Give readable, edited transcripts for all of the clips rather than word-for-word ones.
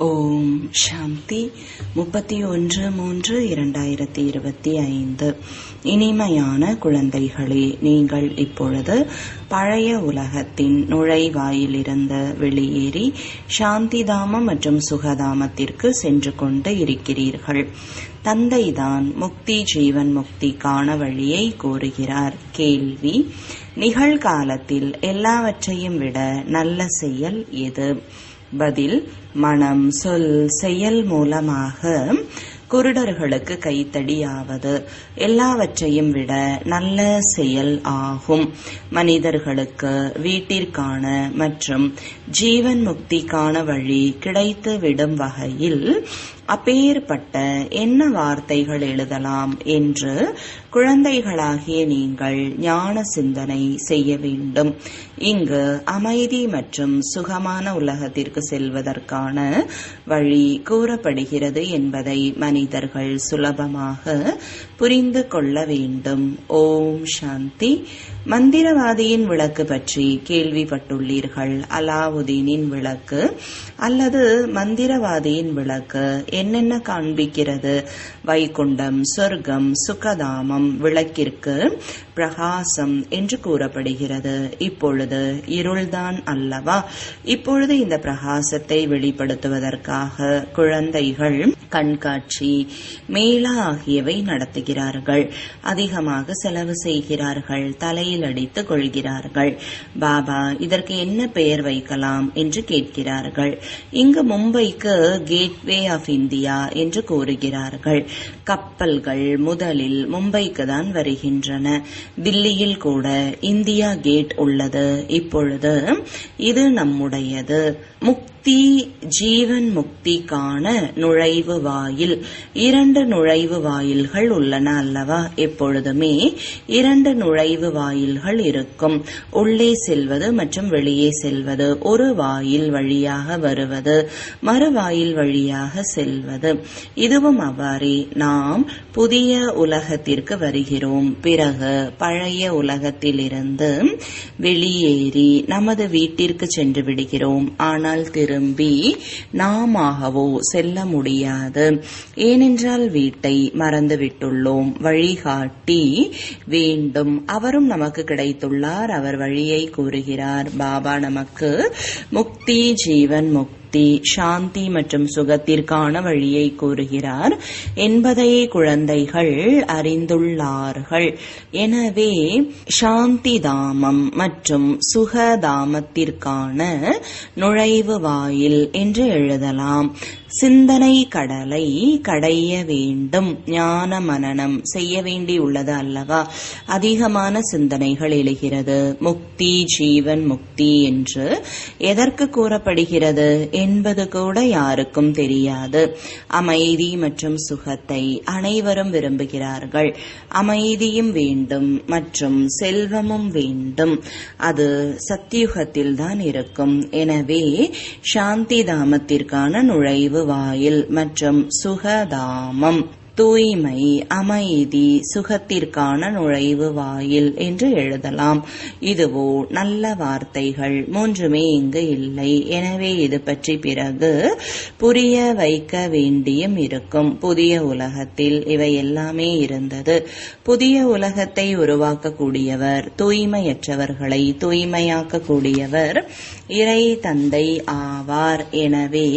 ஓம் சாந்தி 31/3/2025. இனிமையான குழந்தைகளே, நீங்கள் இப்பொழுது பழைய உலகத்தின் நுழைவாயிலிருந்து வெளியேறி சாந்திதாமம் மற்றும் சுகதாமத்திற்கு சென்று கொண்டு இருக்கிறீர்கள். தந்தைதான் முக்தி ஜீவன் முக்திக்கான வழியை கூறுகிறார். கேள்வி: நிகழ்காலத்தில் எல்லாவற்றையும் விட நல்ல செயல் எது? பதில்: மனம், சொல், செயல் மூலமாக குருடர்களுக்கு கைத்தடியாவது எல்லாவற்றையும் விட நல்ல செயல் ஆகும். மனிதர்களுக்கு வீட்டிற்கான மற்றும் ஜீவன் முக்திக்கான வழி கிடைத்து விடும் வகையில் அப்பேற்பட்ட என்ன வார்த்தைகள் எழுதலாம் என்று குழந்தைகளாகிய நீங்கள் ஞான சிந்தனை செய்ய வேண்டும். இங்கு அமைதி மற்றும் சுகமான உலகத்திற்கு செல்வதற்கான வழி கூறப்படுகிறது என்பதை மனிதர்கள் சுலபமாக புரிந்து கொள்ள வேண்டும். ஓம் சாந்தி. மந்திரவாதியின் விளக்கு பற்றி கேள்விப்பட்டுள்ளீர்கள். அலாவுதீனின் விளக்கு அல்லது மந்திரவாதியின் விளக்கு என்னென்ன காண்பிக்கிறது? வைகுண்டம், சொர்க்கம், சுகதாமம். விளக்கிற்கு பிரகாசம் என்று கூறப்படுகிறது. இப்பொழுது இருள்தான் அல்லவா? இப்பொழுது இந்த பிரகாசத்தை வெளிப்படுத்துவதற்காக குழந்தைகள் கண்காட்சி, மேளா ஆகியவை நடத்துகிறார்கள். அதிகமாக செலவு செய்கிறார்கள். தலையில் அடித்துக் கொள்கிறார்கள். பாபா, இதற்கு என்ன பெயர் வைக்கலாம் என்று கேட்கிறார்கள். இங்கு மும்பைக்கு கேட்வே ஆஃப் இந்தியா என்று கூறுகிறார்கள். கப்பல்கள் முதலில் மும்பைக்கு தான் வருகின்றன. தில்லியில் கூட இந்தியா கேட் உள்ளது. இப்பொழுது இது நம்முடையது. முக்தி ஜீவன் முக்திக்கான நுழைவு வாயில். 2 நுழைவு வாயில்கள் உள்ளன அல்லவா? எப்பொழுதுமே 2 நுழைவு வாயில்கள் இருக்கும். உள்ளே செல்வது மற்றும் வெளியே செல்வது. ஒரு வாயில் வழியாக வருவது, மறுவாயில் வழியாக செல்வது. இதுவும் அவ்வாறே நாம் புதிய உலகத்திற்கு வருகிறோம். பிறகு பழைய உலகத்திலிருந்து வெளியேறி நமது வீட்டிற்கு சென்று விடுகிறோம். ஆனால் திரும்பி நாமாகவோ செல்ல முடியாது. ஏனென்றால் வீட்டை மறந்துவிட்டுள்ளோம். வழிகாட்டி வேண்டும். அவரும் நமக்கு கிடைத்துள்ளார். அவர் வழியை கூறுகிறார். பாபா நமக்கு முக்தி ஜீவன் முக்தி, சாந்தி மற்றும் சுகத்திற்கான வழியை கூறுகிறார் என்பதை குழந்தைகள் அறிந்துள்ளார்கள். எனவே சாந்தி தாமம் மற்றும் சுகதாமத்திற்கான நுழைவு வாயில் என்று எழுதலாம். சிந்தனை கடலை கடைய வேண்டும். ஞான மனனம் செய்ய வேண்டியுள்ளது அல்லவா? அதிகமான சிந்தனைகள் எழுகிறது. முக்தி ஜீவன் முக்தி என்று எதற்கு கூறப்படுகிறது என்பது கூட யாருக்கும் தெரியாது. அமைதி மற்றும் சுகத்தை அனைவரும் விரும்புகிறார்கள். அமைதியும் வேண்டும் மற்றும் செல்வமும் வேண்டும். அது சத்தியுகத்தில் தான் இருக்கும். எனவே சாந்தி தாமத்திற்கான நுழைவு வாயில் மற்றும் சுகதாமம், தூய்மை, அமைதி, சுகத்திற்கான நுழைவு வாயில் என்று எழுதலாம். இதுவோ நல்ல வார்த்தைகள் 3மே இங்கு இல்லை. எனவே இது பற்றி பிறகு புரிய வைக்க வேண்டியும் இருக்கும். புதிய உலகத்தில் இவை எல்லாமே இருந்தது. புதிய உலகத்தை உருவாக்கக்கூடியவர், தூய்மையற்றவர்களை தூய்மையாக்கக்கூடியவர் இறை தந்தை ஆவார். எனவே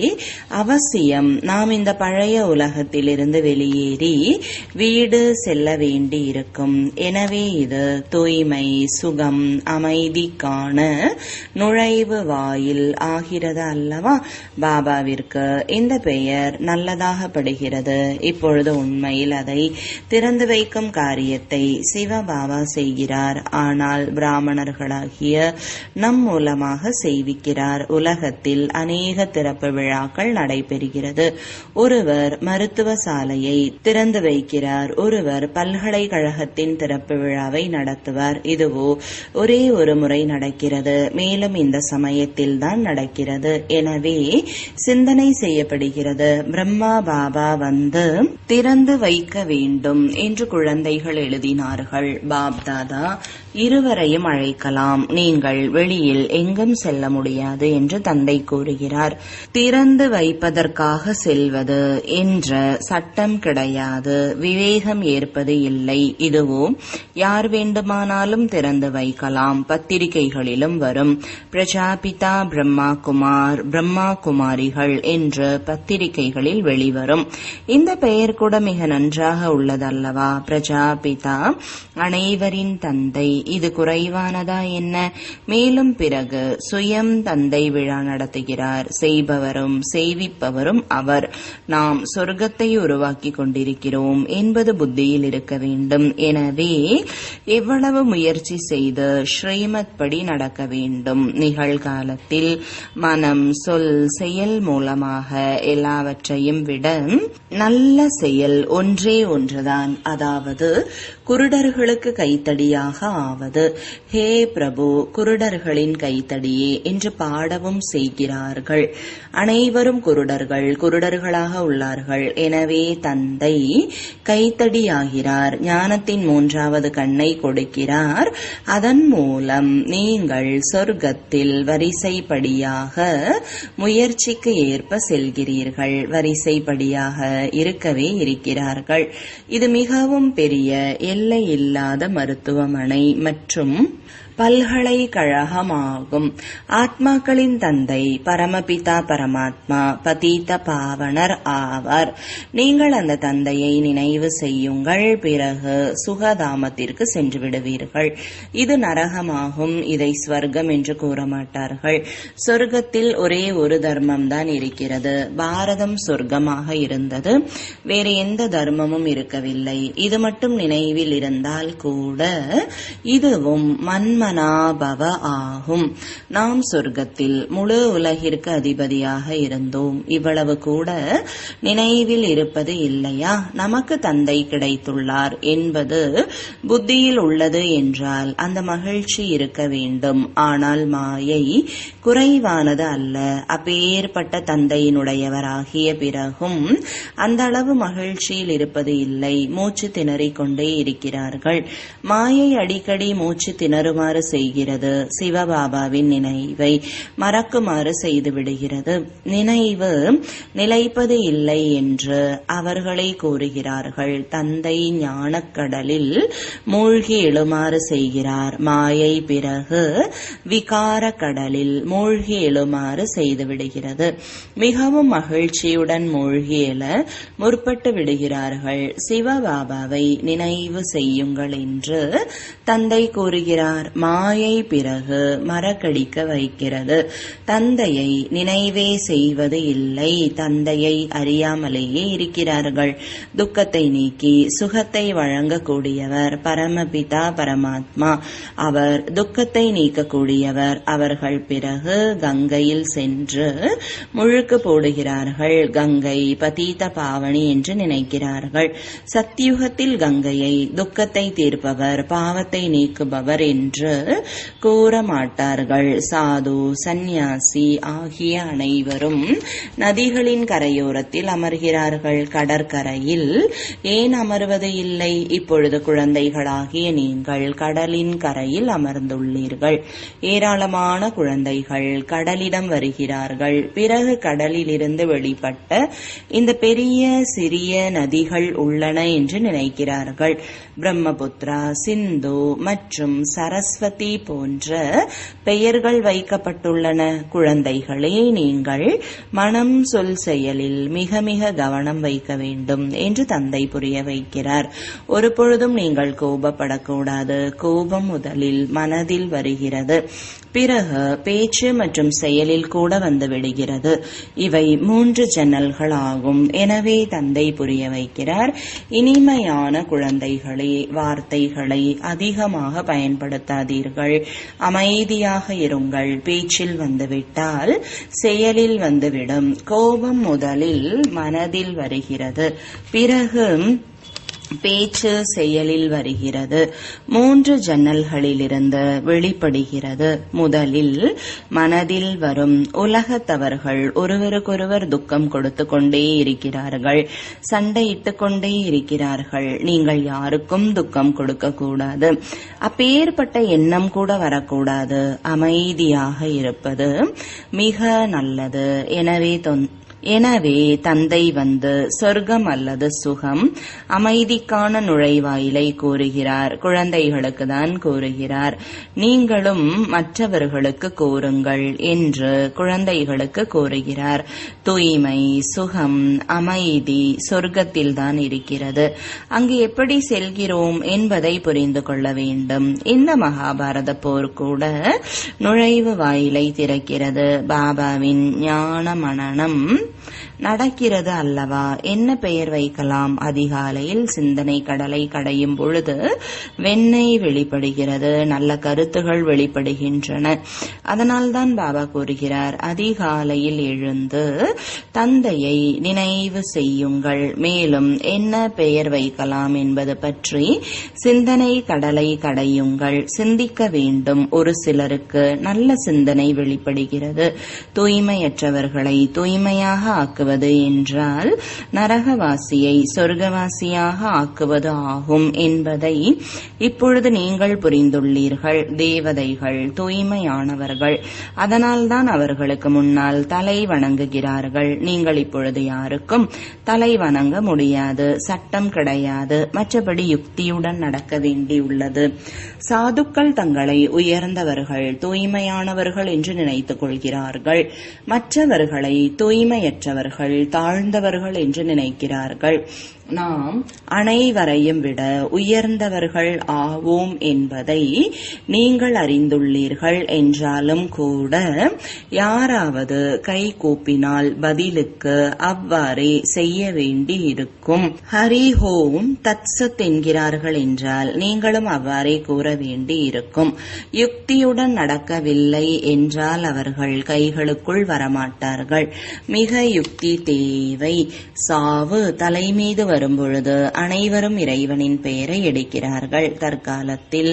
அவசியம் நாம் இந்த பழைய உலகத்திலிருந்து வெளியே வீடு செல்ல வேண்டி இருக்கும். எனவே இது தூய்மை, சுகம், அமைதிக்கான நுழைவு வாயில் ஆகிறது அல்லவா? பாபாவிற்கு இந்த பெயர் நல்லதாக படுகிறது. இப்பொழுது உண்மையில் அதை திறந்து வைக்கும் காரியத்தை சிவபாபா செய்கிறார். ஆனால் பிராமணர்களாகிய நம் மூலமாக செய்விக்கிறார். உலகத்தில் அநேக திறப்பு விழாக்கள் நடைபெறுகிறது. ஒருவர் மருத்துவ சாலையை திறந்து வைக்கிறார். ஒருவர் பல்கலைக்கழகத்தின் திறப்பு விழாவை நடத்துவார். இதுவோ ஒரே ஒரு முறை நடக்கிறது, மேலும் இந்த சமயத்தில் தான் நடக்கிறது. எனவே சிந்தனை செய்யப்படுகிறது, பிரம்மா பாபா வந்து திறந்து வைக்க வேண்டும் என்று குழந்தைகள் எழுதினார்கள். பாப்தாதா இருவரையும் அழைக்கலாம், நீங்கள் வெளியில் எங்கும் செல்ல முடியாது என்று தந்தை கூறுகிறார். திறந்து வைப்பதற்காக செல்வது என்ற சட்டம் கிடையாது, விவேகம் ஏற்பது இல்லை. இதுவோ யார் வேண்டுமானாலும் திறந்து வைக்கலாம். பத்திரிகைகளிலும் வரும், பிரஜாபிதா பிரம்மா குமார், பிரம்மா குமாரிகள் என்று பத்திரிகைகளில் வெளிவரும். இந்த பெயர் கூட மிக நன்றாக உள்ளதல்லவா? பிரஜாபிதா அனைவரின் தந்தை. இது குறைவானதா என்ன? மேலும் பிறகு சுயம் தந்தை விழா நடத்துகிறார். செய்பவரும் செய்விப்பவரும் அவர். நாம் சொர்க்கத்தை உருவாக்கி கொண்டிருக்கிறோம் என்பது புத்தியில் இருக்க வேண்டும். எனவே எவ்வளவு முயற்சி செய்து ஸ்ரீமத் படி நடக்க வேண்டும். நிகழ்காலத்தில் மனம், சொல், செயல் மூலமாக எல்லாவற்றையும் விட நல்ல செயல் ஒன்றே ஒன்றுதான், அதாவது குருடர்களுக்கு கைத்தடியாக ஆவது. ஹே பிரபு, குருடர்களின் கைத்தடியே என்று பாடவும் செய்கிறார்கள். அனைவரும் குருடர்கள், குருடர்களாக உள்ளார்கள். எனவே தந்தை கைத்தடியாகிறார், ஞானத்தின் மூன்றாவது கண்ணை கொடுக்கிறார். அதன் மூலம் நீங்கள் சொர்க்கத்தில் வரிசைப்படியாக முயற்சிக்கு ஏற்ப செல்கிறீர்கள். வரிசைப்படியாக இருக்கவே இருக்கிறார்கள். இது மிகவும் பெரிய எல்லையில்லாத மருத்துவமனை மற்றும் பல்கலைக்கழகமாகும். ஆத்மாக்களின் தந்தை பரமபிதா பரமாத்மா பதீத பாவனர் ஆவார். நீங்கள் அந்த தந்தையை நினைவு செய்யுங்கள், பிறகு சுகதாமத்திற்கு சென்று விடுவீர்கள். இது நரகமாகும், இதை ஸ்வர்க்கம் என்று கூற மாட்டார்கள். சொர்க்கத்தில் ஒரே ஒரு தர்மம் தான் இருக்கிறது. பாரதம் சொர்க்கமாக இருந்தது, வேறு எந்த தர்மமும் இருக்கவில்லை. இது மட்டும் நினைவில் இருந்தால் கூட இதுவும் மன்மனாபவ ஆகும். நாம் சொர்க்கத்தில் முழு உலகிற்கு அதிபதியாக இருந்தோம். இவ்வளவு கூட நினைவில் இருப்பது இல்லையா? நமக்கு தந்தை கிடைத்துள்ளார் என்பது புத்தியில் உள்ளது என்றால் அந்த மகிழ்ச்சி இருக்க வேண்டும். ஆனால் மாயை குறைவானது அல்ல. அப்பேற்பட்ட தந்தையினுடையவராகிய பிறகும் அந்த அளவு மகிழ்ச்சியில் இருப்பது இல்லை. மூச்சு திணறிக் கொண்டே இருக்கிறார்கள். மாயை அடிக்கடி மூச்சு திணறுமாறு செய்கிறது. சிவபாபாவின் நினைவை மறக்குமாறு செய்துவிடுகிறது. நினைவு நிலைப்பது இல்லை என்று அவர்களை கூறுகிறார்கள். தந்தை ஞானக்கடலில் மூழ்கி எழுமாறு செய்கிறார். மாயை பிறகு விகார கடலில் மூழ்கி எழுமாறு செய்துவிடுகிறது. மிகவும் மகிழ்ச்சியுடன் மூழ்கி எழ முற்பட்டு விடுகிறார்கள். சிவபாபாவை நினைவு செய்யுங்கள் என்று தந்தை கூறுகிறார். மாயை பிறகு மறக்கடிக்க வைக்கிறது. தந்தையை நினைவே செய்வது இல்லை. தந்தையை அறியாமலேயே இருக்கிறார்கள். துக்கத்தை நீக்கி சுகத்தை வழங்கக்கூடியவர் பரமபிதா பரமாத்மா. அவர் துக்கத்தை நீக்கக்கூடியவர். அவர்கள் பிறகு கங்கையில் சென்று முழுக்கு போடுகிறார்கள். கங்கை பதீத பாவனி என்று நினைக்கிறார்கள். சத்தியுகத்தில் கங்கையை துக்கத்தை தீர்ப்பவர், பாவத்தை நீக்குபவர் என்று கூற மாட்டார்கள். சாது, சந்நியாசி ஆகிய அனைவரும் நதிகளின் கரையோரத்தில் அமர்கிறார்கள். கடற்கரையில் ஏன் அமர்வது இல்லை? இப்பொழுது குழந்தைகளாகிய நீங்கள் கடலின் கரையில் அமர்ந்துள்ளீர்கள். ஏராளமான குழந்தைகள் கடலிடம் வருகிறார்கள். பிறகு கடலிலிருந்து வெளிப்பட்ட இந்த பெரிய சிறிய நதிகள் உள்ளன என்று நினைக்கிறார்கள். பிரம்மபுத்ரா, சிந்து மற்றும் சரஸ்வதி போன்ற பெயர்கள் வைக்கப்பட்டுள்ளன. குழந்தைகளே, நீங்கள் மனம், சொல், செயலில் மிக மிக கவனம் வைக்க வேண்டும் என்று தந்தை புரிய வைக்கிறார். ஒரு பொழுதும் நீங்கள் கோபப்படக்கூடாது. கோபம் முதலில் மனதில் வருகிறது, பிறகு பேச்சு மற்றும் செயலில் கூட வந்து விடுகிறது. இவை 3 ஜன்னல்கள் ஆகும். எனவே தந்தை புரிய வைக்கிறார், இனிமையான குழந்தைகளே, வார்த்தைகளை அதிகமாக பயன்படுத்தாதீர்கள், அமைதியாக இருங்கள். பேச்சில் வந்துவிட்டால் செயலில் வந்துவிடும். கோபம் முதலில் மனதில் வருகிறது, பிறகு பேச்சு செயலில் வருகிறது. 3 ஜன்னல்களிலிருந்து வெளிப்படுகிறது. முதலில் மனதில் வரும். உலகத்தவர்கள் ஒருவருக்கொருவர் துக்கம் கொடுத்து கொண்டே இருக்கிறார்கள், சண்டையிட்டுக் கொண்டே இருக்கிறார்கள். நீங்கள் யாருக்கும் துக்கம் கொடுக்க கூடாது. அப்பேற்பட்ட எண்ணம் கூட வரக்கூடாது. அமைதியாக இருப்பது மிக நல்லது. எனவே தந்தை வந்து சொர்க்கம் அல்லது சுகம், அமைதிக்கான நுழைவாயிலை கூறுகிறார். குழந்தைகளுக்கு தான் கூறுகிறார். நீங்களும் மற்றவர்களுக்கு கூறுங்கள் என்று குழந்தைகளுக்கு கூறுகிறார். தூய்மை, சுகம், அமைதி சொர்க்கத்தில் தான் இருக்கிறது. அங்கு எப்படி செல்கிறோம் என்பதை புரிந்து கொள்ள வேண்டும். இந்த மகாபாரத போர் கூட நுழைவு வாயிலை திறக்கிறது. பாபாவின் ஞான மனனம் நடக்கிறது அல்லவா? என்ன பெயர் வைக்கலாம்? அதிகாலையில் சிந்தனை கடலை கடையும் பொழுது வெண்ணெய் வெளிப்படுகிறது, நல்ல கருத்துகள் வெளிப்படுகின்றன. அதனால்தான் பாபா கூறுகிறார், அதிகாலையில் எழுந்து தந்தையை நினைவு செய்யுங்கள். மேலும் என்ன பெயர் வைக்கலாம் என்பது பற்றி சிந்தனை கடலை கடையுங்கள். சிந்திக்க வேண்டும். ஒரு சிலருக்கு நல்ல சிந்தனை வெளிப்படுகிறது. தூய்மையற்றவர்களை தூய்மையாக ஆக்குவது என்றால் நரகவாசியை சொர்க்கவாசியாக ஆக்குவது ஆகும் என்பதை இப்பொழுது நீங்கள் புரிந்துள்ளீர்கள். தேவதைகள் தூய்மையானவர்கள், அதனால்தான் அவர்களுக்கு முன்னால் தலை வணங்குகிறார்கள். நீங்கள் இப்பொழுது யாருக்கும் தலை வணங்க முடியாது, சட்டம் கிடையாது. மற்றபடி யுக்தியுடன் நடக்க வேண்டியுள்ளது. சாதுக்கள் தங்களை உயர்ந்தவர்கள், தூய்மையானவர்கள் என்று நினைத்துக் கொள்கிறார்கள். மற்றவர்களை தூய்மையற்றவர்கள், தாழ்ந்தவர்கள் என்று நினைக்கிறார்கள். நாம் அனைவரையும் விட உயர்ந்தவர்கள் ஆவோம் என்பதை நீங்கள் அறிந்துள்ளீர்கள். என்றாலும் கூட யாராவது கை கூப்பினால் பதிலுக்கு அவ்வாறே செய்ய வேண்டி இருக்கும். ஹரி ஹோம் தத்சத் என்கிறார்கள் என்றால் நீங்களும் அவ்வாறே கூற வேண்டி இருக்கும். யுக்தியுடன் நடக்கவில்லை என்றால் அவர்கள் கைகளுக்குள் வரமாட்டார்கள். மிக யுக்தி தேவை. சாவு தலைமீது வரும்பொழுது அனைவரும் இறைவனின் பெயரை எடுக்கிறார்கள். தற்காலத்தில்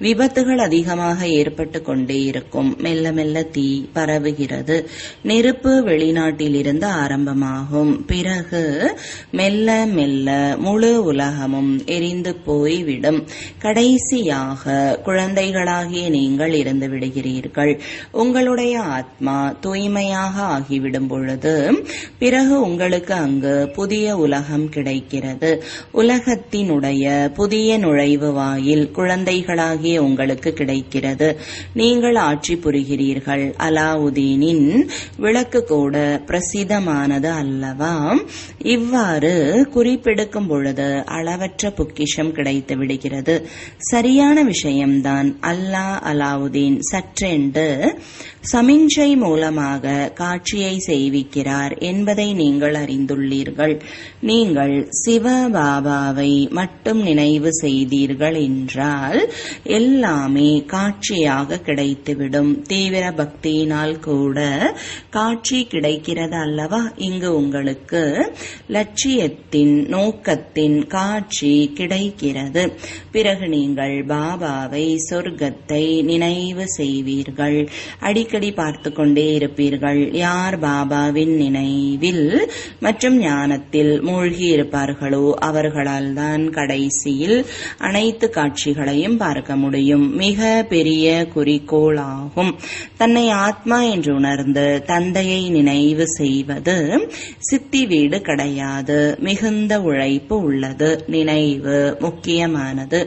விபத்துகள் அதிகமாக ஏற்பட்டு கொண்டே இருக்கும். மெல்ல மெல்ல தீ பரவுகிறது. நெருப்பு வெளிநாட்டிலிருந்து ஆரம்பமாகும். பிறகு மெல்ல மெல்ல முழு உலகமும் எரிந்து போய்விடும். கடைசியாக குழந்தைகளாகிய நீங்கள் இருந்து விடுகிறீர்கள். உங்களுடைய ஆத்மா தூய்மையாக ஆகிவிடும் பொழுது பிறகு உங்களுக்கு அங்கு புதிய உலகம் கிடைக்கிறது. உலகத்தினுடைய புதிய நுழைவு வாயில் குழந்தைகளாகிய உங்களுக்கு கிடைக்கிறது. நீங்கள் ஆட்சி புரிகிறீர்கள். அலாவுதீனின் விளக்கு கூட பிரசித்தமானது அல்லவா? இவ்வாறு குறிப்பெடுக்கும் பொழுது அளவற்ற பொக்கிஷம் கிடைத்து விடுகிறது. சரியான விஷயம்தான். அலாவுதீன் சற்றென்று சமிஞ்சை மூலமாக காட்சியை செய்விக்கிறார் என்பதை நீங்கள் அறிந்துள்ளீர்கள். நீங்கள் சிவபாபாவை மட்டும் நினைவு செய்தீர்கள் என்றால் எல்லாமே காட்சியாக கிடைத்துவிடும். தீவிர பக்தியினால் கூட காட்சி கிடைக்கிறது அல்லவா? இங்கு உங்களுக்கு லட்சியத்தின் நோக்கத்தின் காட்சி கிடைக்கிறது. பிறகு நீங்கள் பாபாவை சொர்க்கத்தை நினைவு செய்வீர்கள். அடிக்கடி பார்த்து கொண்டே இருப்பீர்கள். யார் பாபாவின் நினைவில் மற்றும் ஞானத்தில் மூழ்கி இருப்பார்களோ அவர்களால் தான் கடைசியில் அனைத்து காட்சிகளையும் பார்க்க முடியும். மிக பெரிய குறிக்கோளாகும். தன்னை ஆத்மா என்று உணர்ந்து தந்தையை நினைவு செய்வது சித்தி வீடு கிடையாது. மிகுந்த உழைப்பு உள்ளது. நினைவு முக்கியமானது.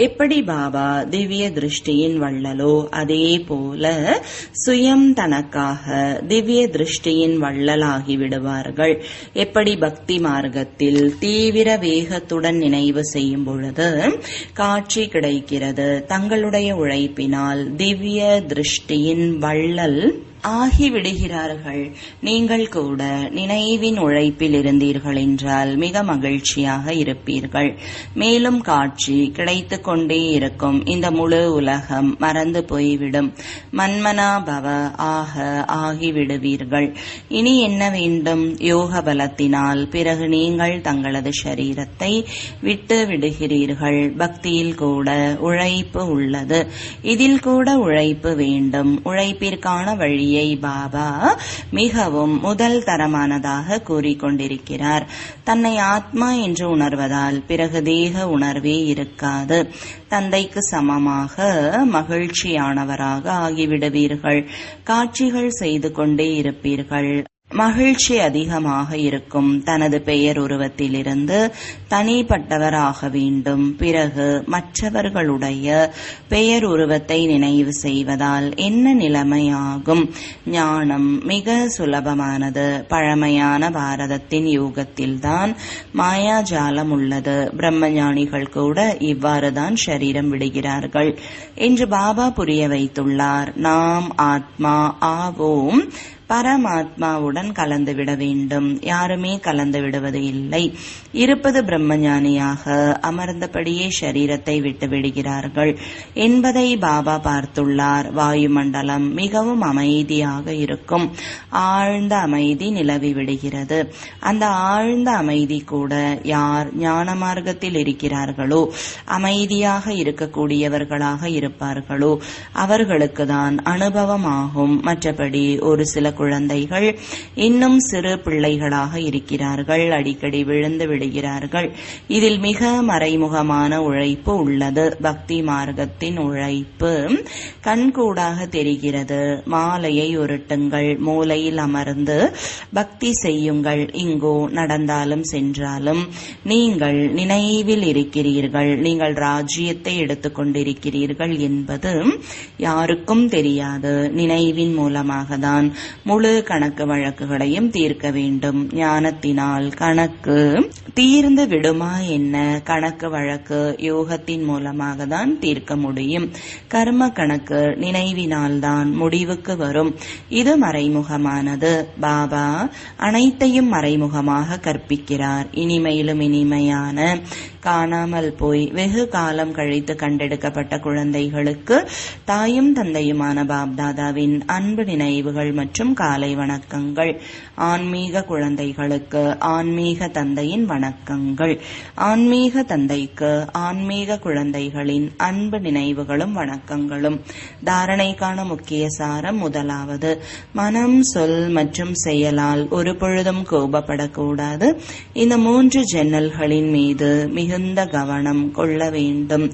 எப்படி பாபா திவ்ய திருஷ்டியின் வள்ளலோ அதே போல சுயம் தனக்காக திவ்ய திருஷ்டியின் வள்ளலாகி விடுவார்கள். எப்படி பக்தி மார்க்கத்தில் தீவிர வேகத்துடன் நினைவு செய்யும் பொழுது காட்சி கிடைக்கிறது. தங்களுடைய உழைப்பினால் திவ்ய திருஷ்டியின் வள்ளல் ஆகிவிடுகிறார்கள். நீங்கள் கூட நினைவின் உழைப்பில் இருந்தீர்கள் என்றால் மிக மகிழ்ச்சியாக இருப்பீர்கள். மேலும் காட்சி கிடைத்துக் கொண்டே இருக்கும். இந்த முழு உலகம் மறந்து போய்விடும். மன்மனா பவ ஆக ஆகிவிடுவீர்கள். இனி என்ன வேண்டும்? யோக பலத்தினால் பிறகு நீங்கள் தங்களது சரீரத்தை விட்டு விடுகிறீர்கள். பக்தியில் கூட உழைப்பு உள்ளது. இதில் கூட உழைப்பு வேண்டும். உழைப்பிற்கான வழி பாபா மிகவும் முதல் தரமானதாக கூறிக்கொண்டிருக்கிறார். தன்னை ஆத்மா என்று உணர்வதால் பிறகு தேக உணர்வே இருக்காது. தந்தைக்கு சமமாக மகிழ்ச்சியானவராக ஆகிவிடுவீர்கள். காட்சிகள் செய்து கொண்டே இருப்பீர்கள். மகிழ்ச்சி அதிகமாக இருக்கும். தனது பெயர் உருவத்திலிருந்து தனிப்பட்டவராக வேண்டும். பிறகு மற்றவர்களுடைய பெயர் உருவத்தை நினைவு செய்வதால் என்ன நிலைமையாகும்? ஞானம் மிக சுலபமானது. பழமையான பாரதத்தின் யுகத்தில்தான் மாயாஜாலம் உள்ளது. பிரம்மஞானிகள் கூட இவ்வாறுதான் சரீரம் விடுகிறார்கள் என்று பாபா புரிய வைத்துள்ளார். நாம் ஆத்மா ஆவோம். பரமாத்மாவுடன் கலந்துவிட வேண்டும். யாருமே கலந்து விடுவது இல்லை. இருப்பது பிரம்மஞானியாக அமர்ந்தபடியே சரீரத்தை விட்டு விடுகிறார்கள் என்பதை பாபா பார்த்துள்ளார். வாயுமண்டலம் மிகவும் அமைதியாக இருக்கும். ஆழ்ந்த அமைதி நிலவி விடுகிறது. அந்த ஆழ்ந்த அமைதி கூட யார் ஞான மார்க்கத்தில் இருக்கிறார்களோ, அமைதியாக இருக்கக்கூடியவர்களாக இருப்பார்களோ அவர்களுக்கு தான் அனுபவமாகும். மற்றபடி ஒரு சில குழந்தைகள் இன்னும் சிறு பிள்ளைகளாக இருக்கிறார்கள். அடிக்கடி விழுந்து விடுகிறார்கள். இதில் மிக மறைமுகமான உழைப்பு உள்ளது. பக்தி மார்க்கத்தின் உழைப்பு கண்கூடாக தெரிகிறது. மாலையை உருட்டுங்கள். மூலையில் அமர்ந்து பக்தி செய்யுங்கள். இங்கோ நடந்தாலும் சென்றாலும் நீங்கள் நினைவில் இருக்கிறீர்கள். நீங்கள் ராஜ்யத்தை எடுத்துக்கொண்டிருக்கிறீர்கள் என்பது யாருக்கும் தெரியாது. நினைவின் மூலமாக தான் முழு கணக்கு வழக்குகளையும் தீர்க்க வேண்டும். ஞானத்தினால் கணக்கு தீர்ந்து விடுமா என்ன? கணக்கு வழக்கு யோகத்தின் மூலமாக தான் தீர்க்க முடியும். கர்ம கணக்கு நினைவினால் தான் முடிவுக்கு வரும். இது மறைமுகமானது. பாபா அனைத்தையும் மறைமுகமாக கற்பிக்கிறார். இனிமையிலும் இனிமையான காணாமல் போய் வெகு காலம் கழித்து கண்டெடுக்கப்பட்ட குழந்தைகளுக்கு தாயும் தந்தையுமான பாப்தாதாவின் அன்பு நினைவுகள் மற்றும் காலை வணக்கங்கள். ஆன்மீக குழந்தைகளுக்கு ஆன்மீக தந்தையின் வணக்கங்கள். ஆன்மீக தந்தைக்கு ஆன்மீக குழந்தைகளின் அன்பு நினைவுகளும் வணக்கங்களும். தாரணைக்கான முக்கிய சாரம்: முதலாவது, மனம், சொல் மற்றும் செயலால் ஒரு பொழுதும் கோபப்படக்கூடாது. இந்த 3 ஜன்னல்களின் மீது மிகுந்த கவனம் கொள்ள வேண்டும்.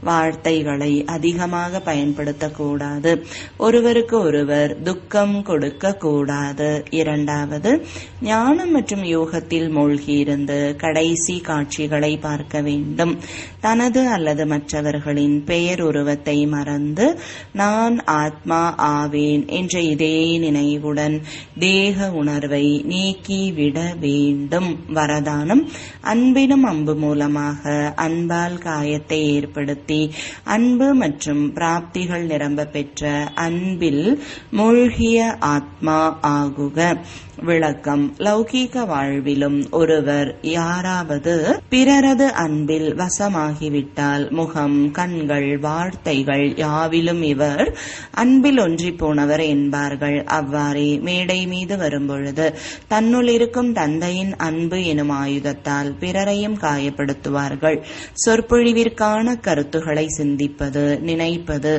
வார்த்தைகளை அதிகமாக பயன்படுத்தக்கூடாது. ஒருவருக்கு ஒருவர் துக்கம் கொடுக்க கூடாது. இரண்டாவது, ஞானம் மற்றும் யோகத்தில் மூழ்கியிருந்து கடைசி காட்சிகளை பார்க்க வேண்டும். தனது அல்லது மற்றவர்களின் பெயர் உருவத்தை மறந்து நான் ஆத்மா ஆவேன் என்ற இதே நினைவுடன் தேக உணர்வை நீக்கிவிட வேண்டும். வரதானம்: அன்பினும் அம்பு மூலமாக அன்பால் காயத்தை ஏற்படுத்தி அன்பு மற்றும் பிராப்திகள் நிரம்ப பெற்ற அன்பில் மூழ்கிய ஆத்மா ஆகுக. விளக்கம்: லௌகீக வாழ்விலும் ஒருவர் யாராவது பிறரது அன்பில் வசமாகிவிட்டால் முகம், கண்கள், வார்த்தைகள் யாவிலும் இவர் அன்பில் ஒன்றி போனவர் என்பார்கள். அவ்வாறே மேடை மீது வரும்பொழுது தன்னுள் இருக்கும் தந்தையின் அன்பு எனும் ஆயுதத்தால் பிறரையும் காயப்படுத்துவார்கள். சொற்பொழிவிற்கான கருத்துக்களை சிந்திப்பது, நினைப்பது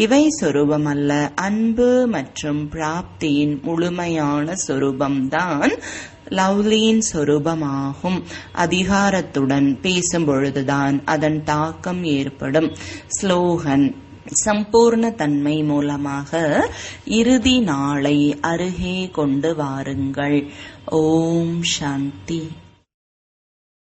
இவை சொரூபமல்ல. அன்பு மற்றும் பிராப்தியின் முழுமையான சொரூபம் தான் லவ்லியின் சொரூபமாகும். அதிகாரத்துடன் பேசும் பொழுதுதான் அதன் தாக்கம் ஏற்படும். ஸ்லோகன்: சம்பூர்ண தன்மை மூலமாக இறுதி நாளை அருகே கொண்டு வாருங்கள். ஓம் சாந்தி.